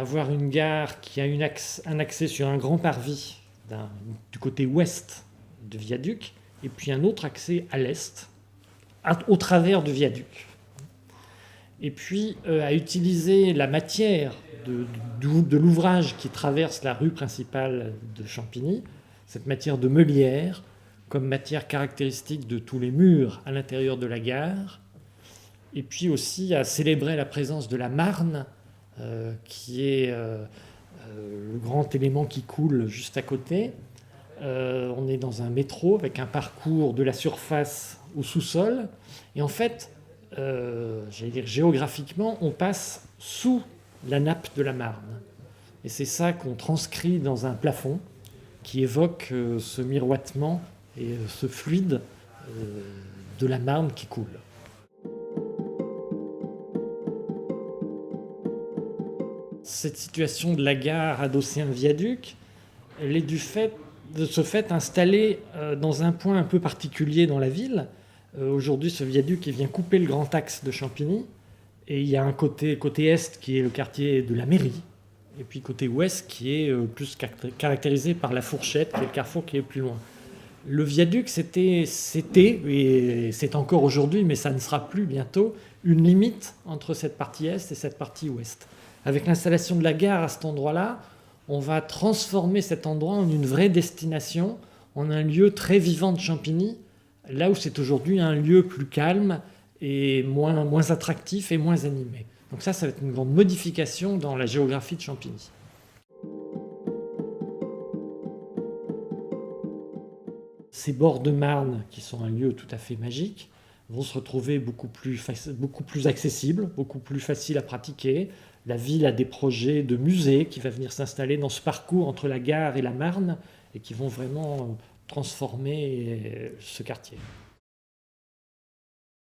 avoir une gare qui a un accès sur un grand parvis du côté ouest de Viaduc, et puis un autre accès à l'est, au travers de Viaduc. Et puis à utiliser la matière de l'ouvrage qui traverse la rue principale de Champigny, cette matière de meulière, comme matière caractéristique de tous les murs à l'intérieur de la gare, et puis aussi à célébrer la présence de la Marne, qui est le grand élément qui coule juste à côté. On est dans un métro avec un parcours de la surface au sous-sol, et en fait, j'allais dire géographiquement, on passe sous la nappe de la Marne. Et c'est ça qu'on transcrit dans un plafond qui évoque ce miroitement et ce fluide de la Marne qui coule. Cette situation de la gare adossée à un viaduc, elle est de ce fait installée dans un point un peu particulier dans la ville. Aujourd'hui, ce viaduc il vient couper le grand axe de Champigny, et il y a un côté est qui est le quartier de la mairie, et puis côté ouest qui est plus caractérisé par la Fourchette, qui est le carrefour qui est plus loin. Le viaduc, c'était, et c'est encore aujourd'hui, mais ça ne sera plus bientôt, une limite entre cette partie est et cette partie ouest. Avec l'installation de la gare à cet endroit-là, on va transformer cet endroit en une vraie destination, en un lieu très vivant de Champigny, là où c'est aujourd'hui un lieu plus calme et moins attractif et moins animé. Donc ça va être une grande modification dans la géographie de Champigny. Ces bords de Marne, qui sont un lieu tout à fait magique, vont se retrouver beaucoup plus accessibles, beaucoup plus faciles à pratiquer. La ville a des projets de musées qui vont venir s'installer dans ce parcours entre la gare et la Marne et qui vont vraiment transformer ce quartier.